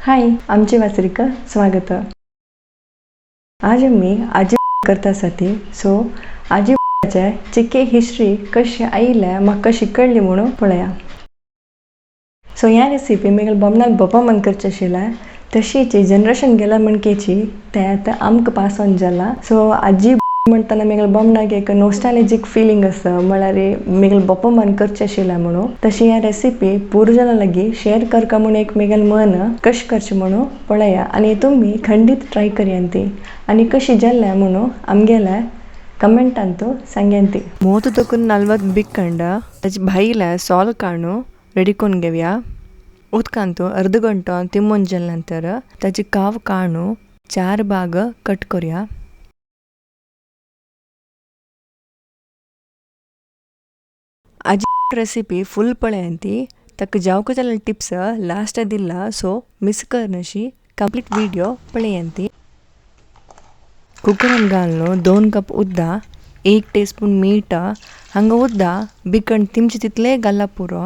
हाय, आमचे वाचरिक स्वागत. आज आम्ही आजी करतासाठी आजीच्या चिके हिस्ट्री कशी आयल्या म्हाका कशी कळली म्हणून पळया. ह्या रेसिपी मेगल बमनाक बप्पा मन करचे आशिल्ला तशीची जनरेशन गेला म्हणकेची ते आता आमकां पास ऑन जाला. आजी म्हणताना मेगल बमनाक एक नॉस्टॅल्जिक फिलिंग आसा म्हळ्यार मेगल बप्पा मन करचे आशिल्ला म्हणून. तशी ह्या रेसिपी पुरजना लागी शेअर करका म्हणून एक मेगल मन कशी करचे म्हणून पळया आणि तुम्ही खंडित ट्राय करयांती आणि कशी जाल्ल्या म्हणून आमगेल्या कमेंटांतू सांग्यांती. ಮೂವತ್ತು ತಕ್ಕನ 40 ಬಿಕ್ಕಂಡ ಅಜ್ಜಿ ಬಾಯಿಲೆ ಸಾಲ್ ಕಾಣು ರೆಡಿ ಕೊಂಡ್ಗೆವ್ಯಾ ಉತ್ಕಂತು ಅರ್ಧ ಗಂಟೆ ತಿಮ್ಮೊಂಜಲ್ ನಂತರ ತಜ್ಜಿ ಕಾವು ಕಾಣು 4 ಭಾಗ ಕಟ್ ಕೊರ್ಯಾ. आजी रेसिपी फुल पळयांती तक जावक जाल्यार टिप्स लास्ट दिला मिस करनशी कंप्लीट व्हिडिओ पळयांती. कुकरान घालून 2 कप उद्दा 1 टीस्पून मीठ हांगा उद्दा बिकण तिमचे तितले घाला पुरो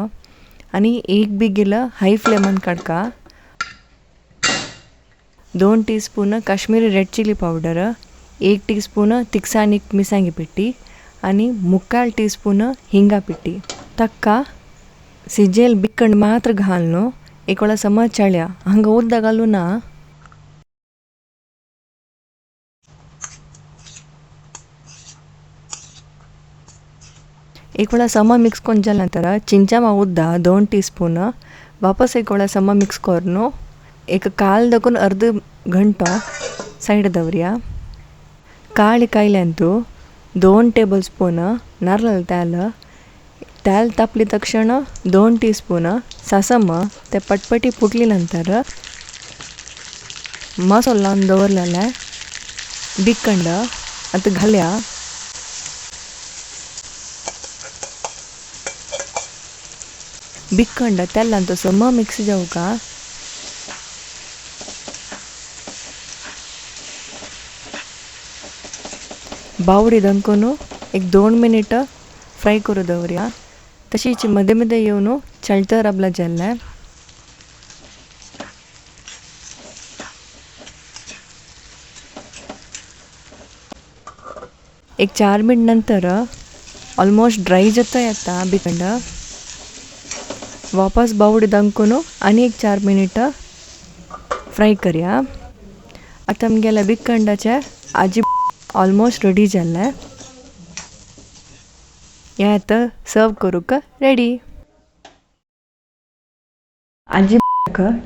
आणि 1 बिगिल हाय फ्लेमान काडका. 2 teaspoon Kashmiri red chilli powder, 1 teaspoon तिखसाणीक मिसांगी पिट्टी आणि 3/4 टीस्पून हिंगा पिट्टी. तक्का सिजेल बिಕ್ಕಂಡು ಮಾತ್ರ घालून एक वेळा सम चळ्या हांगा उद्दा घालून एक वेळा सम मिक्स ಕೊಂಚ ನಂತರ चिंचामा उद्दा 2 टीस्पून वापस एक वेळा सम मिक्स करून एक काल दकून अर्ध घंटा साईड दवरया. काळी कायल्यांतू 2 टेबल स्पून नारळ तेल तापली तक्षण 2 टीस्पून सासम ते पटपटी फुटली नंतर मसाला लावून दवरलेले बिಕ್ಕಂಡ आता घाल्या. बिಕ್ಕಂಡ तेलांतू सम मिक्स जावका. बावडी दंकून एक 2 मिनिट फ्राय करू दवरया. तशीच मध्ये मध्ये येऊन चळतर आपला जाल्ले. एक 4 मिनिट नंतर ऑलमोस्ट ड्राय जाता येता बिಕ್ಕಂಡ. वापस बावडी दंकून आणि एक 4 मिनिट फ्राय करया. आता आमगेल्या बिಕ್ಕಂಡचे आजी ऑलमोस्ट रेडी जाल्ले. या आता सर्व करूक रेडी. आजी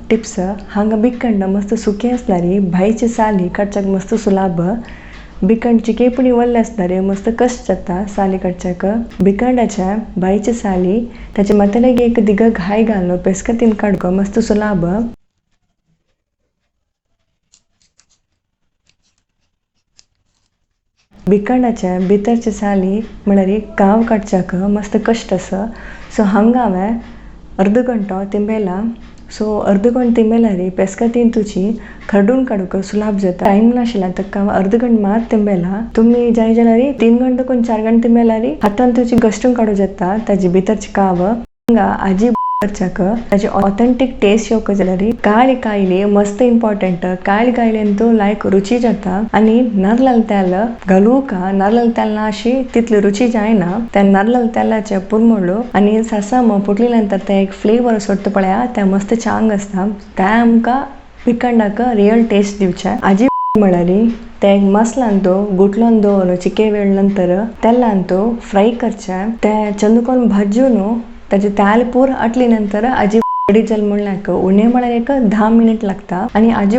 टिप्स हांगा बिಕ್ಕಂಡ मस्त सुके असल्यार भाईची साली काडच्याक मस्त सुलाभ. बिಕ್ಕಂಡची केपणी वल्ले असल्यार मस्त कष्ट जाता साली काडच्याक. बिಕ್ಕಂಡच्या भाईची साली त्याच्या माथ्यालागी एक दिग घाय घालून पेस्कतीन काडूक मस्त सुलाभ. बिಕ್ಕಂಡच्या भितरची साली म्हळ्यार काव काडच्याक मस्त कष्ट आसा. हांगा हांवें अर्द घंटो तिंबयला. अर्द घंटो तिंबयल्यार पेस्कतीन तुजी खरडून काडूक सुलाभ जाता. टायम नाशिल्ला ताका हांव अर्द घंटो मात तिंबयला. तुमी जाय जाल्यार 3 घंटो कोण 4 घंटो तिंबयल्यार हातान तुजी घश्टून काडूं जाता ताजी भितरची काव. हांगा आजी करच्याक ताजी ऑथेंटीक टेस्ट येवक जाल्यार काळी कायली मस्त इम्पॉर्टंट. काळी कायल्यांतू लायक रुची जाता आणि नारळ तेल घालूक नारळ तेल ना अशी तितली रुची जायना. त्या नारळ तेलाचे पुरमळू आणि सासम फुटली नंतर ते एक फ्लेवर सोडता पळया ते मस्त चांग असता. ते आमकां बिಕ್ಕಂಡाक रियल टेस्ट दिवचे. आजी म्हळ्यार ते मसलांतू गुटलोन दवरून चिके वेळ नंतर तेलांतू फ्राय करचे. ते चंदकोन भाजून ताजे तेल पूर आटली नंतर आजी रेडी जाल म्हणल्याक उणे म्हळ्यार एक 10 मिनिट लागता. आणि आजी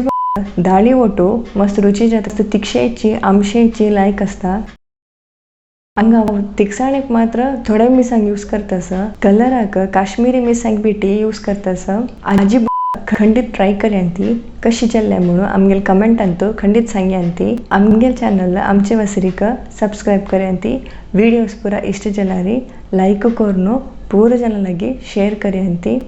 दाळी ओटू मस्त रुची जाता. तिखशेची आमशेची लायक असता. हांगा तिखसाणीक मात्र थोडे मिरसांग यूज करतास. कलराक काश्मीरी मिरसांग पिटी यूज करतास. आजी खंडित ट्राय करयांती कशी जाल्ले म्हणून आमगेल कमेंटांतू खंडित सांग्यांती. आमगेल चॅनल आमचे वासरीक सब्सक्राइब करयांती. व्हिडिओज पुरा इष्ट जाल्यार लायक करून पूर जन लगी शेयर करयांती.